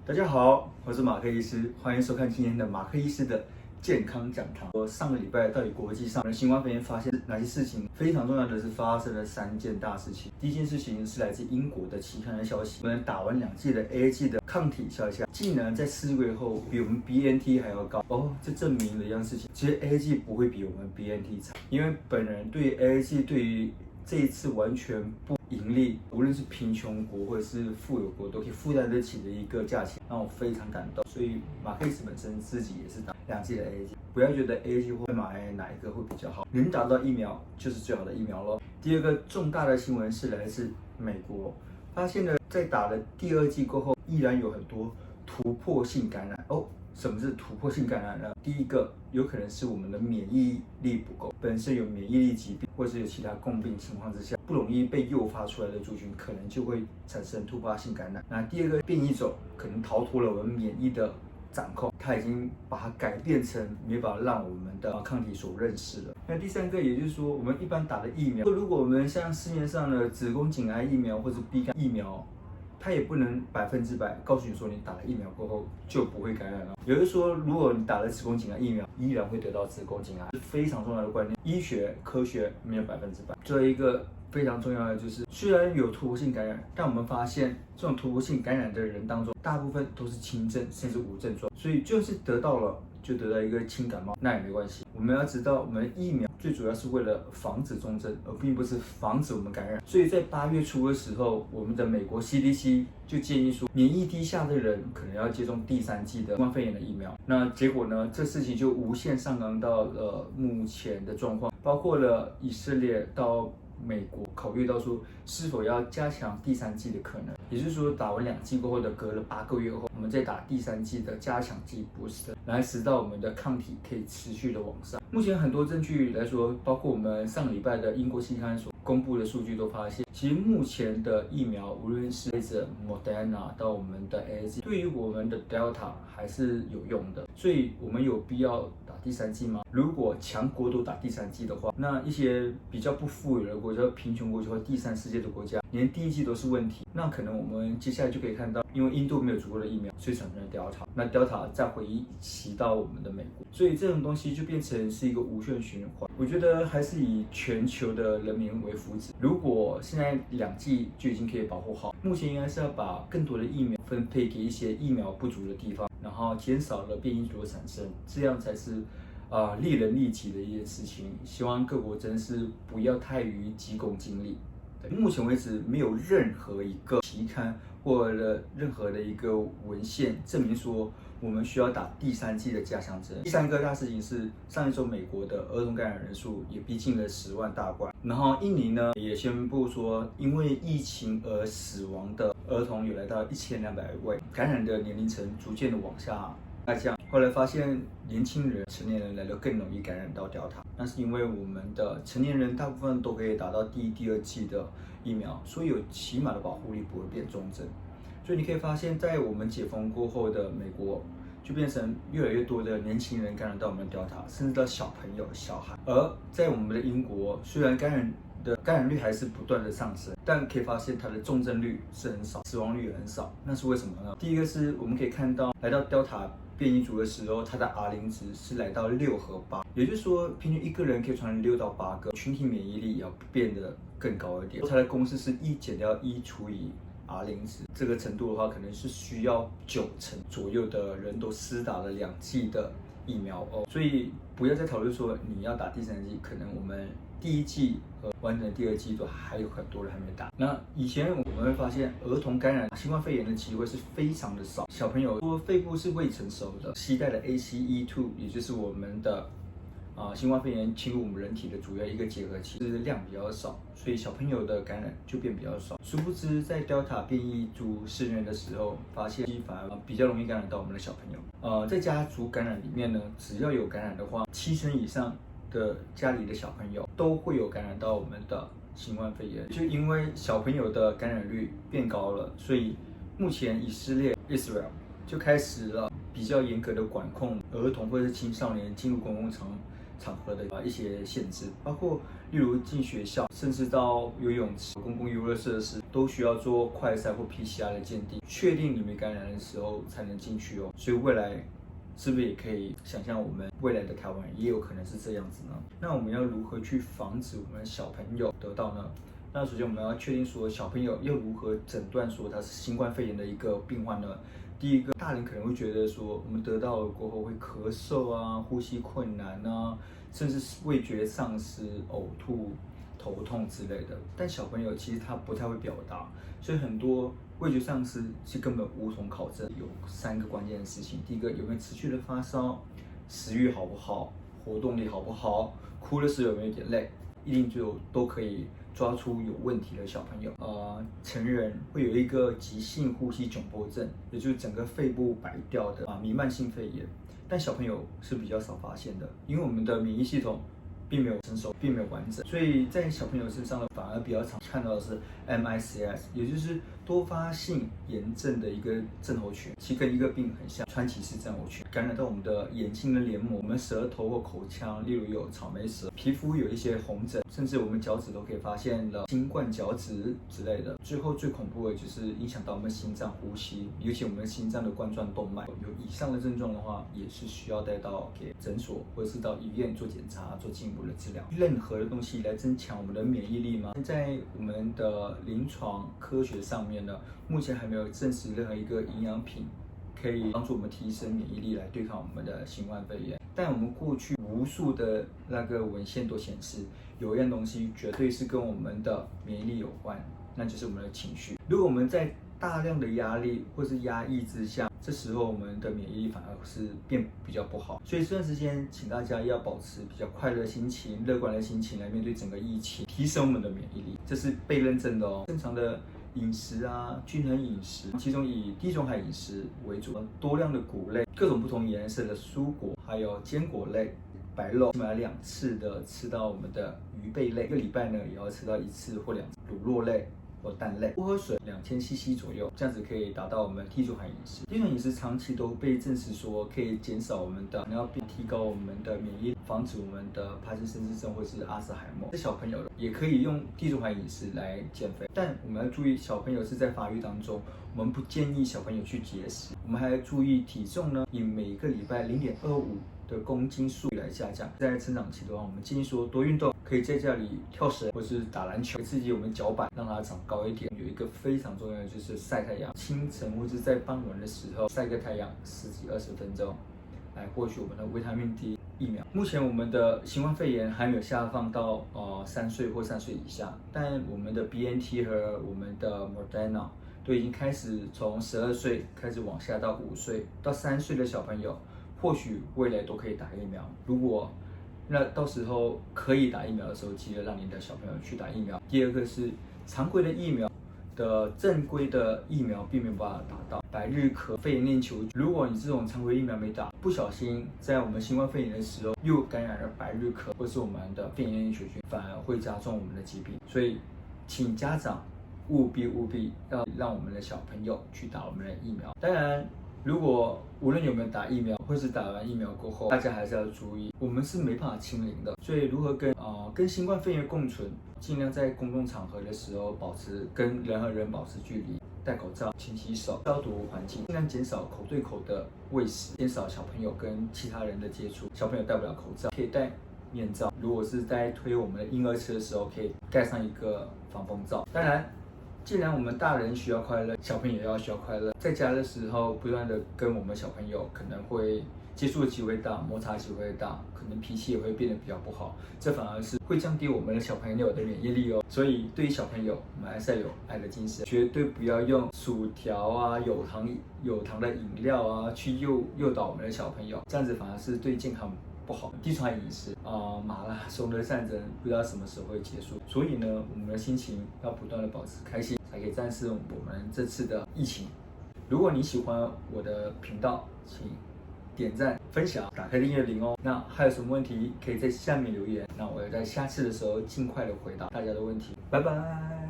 大家好，我是马克医师，欢迎收看今天的马克医师的健康讲堂。我上个礼拜到底国际上的新冠肺炎发现哪些事情？非常重要的是发生了3件大事情。第一件事情是来自英国的期刊的消息，我们打完2剂的 AZ 的抗体效效，竟然在4个月后比我们 BNT 还要高哦，这证明了一样事情，其实 AZ 不会比我们 BNT 差，因为本人对于 AZ 对于这一次完全不盈利，无论是贫穷国或者是富有国都可以负担得起的一个价钱，让我非常感动。所以马克医师本身自己也是打2剂的 AZ， 不要觉得 AZ 会买哪一个会比较好，能打到疫苗就是最好的疫苗咯。第二个重大的新闻是来自美国，发现了在打了第2剂过后，依然有很多突破性感染哦。什么是突破性感染呢？第一个有可能是我们的免疫力不够，本身有免疫力疾病或者有其他共病情况之下，不容易被诱发出来的族群，可能就会产生突发性感染。那第二个变异种可能逃脱了我们免疫的掌控，它已经把它改变成没法让我们的抗体所认识了。那第3个，也就是说我们一般打的疫苗，如果我们像市面上的子宫颈癌疫苗或者 B 肝疫苗，它也不能100%告诉你说你打了疫苗过后就不会感染了。也就是说，如果你打了子宫颈癌疫苗，依然会得到子宫颈癌，是非常重要的观念。医学科学没有100%。最后一个非常重要的就是，虽然有突破性感染，但我们发现这种突破性感染的人当中，大部分都是轻症甚至无症状，所以就是得到了就得到一个轻感冒，那也没关系。我们要知道，我们疫苗最主要是为了防止重症，而并不是防止我们感染。所以在8月初的时候，我们的美国 CDC 就建议说，免疫低下的人可能要接种第3剂的新冠肺炎的疫苗。那结果呢，这事情就无限上纲到了目前的状况，包括了以色列到美国考虑到说是否要加强第3剂的可能，也就是说打完2剂过后的隔了8个月后，我们再打第3剂的加强剂 booster， 来使到我们的抗体可以持续的往上。目前很多证据来说，包括我们上个礼拜的英国期刊所公布的数据都发现，其实目前的疫苗，无论是Moderna 到我们的 AZ， 对于我们的 Delta 还是有用的。所以我们有必要打第3剂吗？如果强国都打第3剂的话，那一些比较不富有的国家、贫穷国家或第3世界的国家，连第1剂都是问题，那可能我们接下来就可以看到，因为印度没有足够的疫苗，所以产生了 Delta， 那 Delta 再回袭到我们的美国，所以这种东西就变成是一个无限循环。我觉得还是以全球的人民为福祉。如果现在2剂就已经可以保护好，目前应该是要把更多的疫苗分配给一些疫苗不足的地方，然后减少了变异株的产生，这样才是利人利己的一件事情。希望各国真是不要太于急功近利。目前为止，没有任何一个期刊或者任何的一个文献证明说我们需要打第3剂的加强针。第3个大事情是，上一周美国的儿童感染人数也逼近了10万大关，然后印尼呢也宣布说，因为疫情而死亡的儿童有来到1200位，感染的年龄层逐渐的往下降。后来发现年轻人、成年人来的更容易感染到 Delta， 那是因为我们的成年人大部分都可以打到第1、第2剂的疫苗，所以有起码的保护力，不会变重症。所以你可以发现，在我们解封过后的美国，就变成越来越多的年轻人感染到我们的 Delta， 甚至到小朋友、小孩。而在我们的英国，虽然感染率还是不断的上升，但可以发现它的重症率是很少，死亡率也很少。那是为什么呢？第一个是我们可以看到，来到 Delta 变异株的时候，它的 R0值是来到6和8，也就是说，平均一个人可以传染6到8个，群体免疫力也要变得更高一点。它的公式是1减掉1除以R0值，这个程度的话，可能是需要90%左右的人都施打了2剂的疫苗哦。所以不要再讨论说你要打第3剂，可能我们第1剂和完整的第2剂都还有很多人还没打。那以前我们会发现，儿童感染新冠肺炎的机会是非常的少。小朋友说肺部是未成熟的，携带的 ACE2， 也就是我们的新冠肺炎侵入我们人体的主要一个结合器，是量比较少，所以小朋友的感染就变比较少。殊不知，在 Delta 变异株肆虐的时候，发现反而比较容易感染到我们的小朋友。在家族感染里面呢，只要有感染的话，70%以上的家里的小朋友都会有感染到我们的新冠肺炎。就因为小朋友的感染率变高了，所以目前以色列 Israel 就开始了比较严格的管控儿童或者是青少年进入公共场场合的一些限制，包括例如进学校，甚至到游泳池、公共娱乐设施，都需要做快筛或 PCR 的鉴定，确定你没感染的时候才能进去哦。所以未来是不是也可以想象我们未来的台湾也有可能是这样子呢？那我们要如何去防止我们的小朋友得到呢？那首先我们要确定说小朋友要如何诊断说他是新冠肺炎的一个病患呢？第一个，大人可能会觉得说我们得到了过后会咳嗽啊、呼吸困难啊，甚至是味觉丧失、呕吐、头痛之类的。但小朋友其实他不太会表达，所以很多味觉丧失是根本无从考证。有3个关键的事情：第一个，有没有持续的发烧？食欲好不好？活动力好不好？哭的时候有没有点累？一定就都可以抓出有问题的小朋友。成人会有一个急性呼吸窘迫症，也就是整个肺部白掉的弥漫性肺炎，但小朋友是比较少发现的，因为我们的免疫系统并没有成熟，并没有完整，所以在小朋友身上呢，反而比较常看到的是 MICS， 也就是多发性炎症的一个症候群，其实跟一个病很像，川崎氏症候群，感染到我们的眼睛的黏膜、我们舌头或口腔，例如有草莓舌，皮肤有一些红疹，甚至我们脚趾都可以发现了新冠脚趾之类的。最后最恐怖的就是影响到我们心脏呼吸，尤其我们心脏的冠状动脉，有以上的症状的话，也是需要带到给诊所或者是到医院做检查、做进一步的治疗。任何的东西来增强我们的免疫力吗？在我们的临床科学上面呢，目前还没有证实任何一个营养品可以帮助我们提升免疫力来对抗我们的新冠肺炎。但我们过去无数的那个文献都显示，有一样东西绝对是跟我们的免疫力有关，那就是我们的情绪。如果我们在大量的压力或是压抑之下，这时候我们的免疫力反而是变比较不好。所以这段时间，请大家要保持比较快乐的心情、乐观的心情来面对整个疫情，提升我们的免疫力，这是被认证的哦。正常的饮食啊，均衡饮食，其中以地中海饮食为主，多量的谷类、各种不同颜色的蔬果，还有坚果类、白肉，起码2次的吃到我们的鱼贝类，1个礼拜呢也要吃到1次或2次乳酪类或蛋类，多喝水2000cc 左右，这样子可以达到我们地中海饮食。地中海饮食长期都被证实说可以减少我们的糖尿病，提高我们的免疫，防止我们的帕金森氏症或是阿兹海默。这小朋友也可以用地中海饮食来减肥，但我们要注意，小朋友是在发育当中，我们不建议小朋友去节食。我们还要注意体重呢，以每个礼拜0.25的公斤数来下降。在成长期的话，我们建议说多运动，可以在家里跳绳或是打篮球，刺激我们脚板，让它长高一点。有一个非常重要的就是晒太阳，清晨或是在傍晚的时候晒个太阳10几20分钟，来获取我们的维他命 D 疫苗。目前我们的新冠肺炎还没有下放到3岁或3岁以下，但我们的 BNT 和我们的 Moderna 都已经开始从12岁开始往下到5岁到3岁的小朋友，或许未来都可以打疫苗。如果那到时候可以打疫苗的时候，记得让你的小朋友去打疫苗。第二个是常规的疫苗的正规的疫苗并没有办法达到百日咳、肺炎链球菌。如果你这种常规疫苗没打，不小心在我们新冠肺炎的时候又感染了百日咳或是我们的肺炎链球菌，反而会加重我们的疾病。所以，请家长务必要让我们的小朋友去打我们的疫苗。当然，如果无论有没有打疫苗，或是打完疫苗过后，大家还是要注意，我们是没办法清零的。所以如何跟新冠肺炎共存，尽量在公共场合的时候跟人和人保持距离，戴口罩、勤洗手、消毒环境，尽量减少口对口的喂食，减少小朋友跟其他人的接触。小朋友戴不了口罩，可以戴面罩。如果是在推我们的婴儿车的时候，可以盖上一个防风罩。当然，既然我们大人需要快乐，小朋友也要需要快乐。在家的时候，不断的跟我们小朋友可能会接触的机会大，摩擦机会大，可能脾气也会变得比较不好，这反而是会降低我们的小朋友的免疫力哦。所以对于小朋友，我们还是要有爱的精神，绝对不要用薯条啊、有糖的饮料啊去诱导我们的小朋友，这样子反而是对健康不好。地中海饮食马拉松的战争不知道什么时候会结束，所以呢，我们的心情要不断的保持开心，才可以战胜我们这次的疫情。如果你喜欢我的频道，请点赞、分享、打开订阅铃哦。那还有什么问题可以在下面留言，那我要在下次的时候尽快的回答大家的问题。拜拜。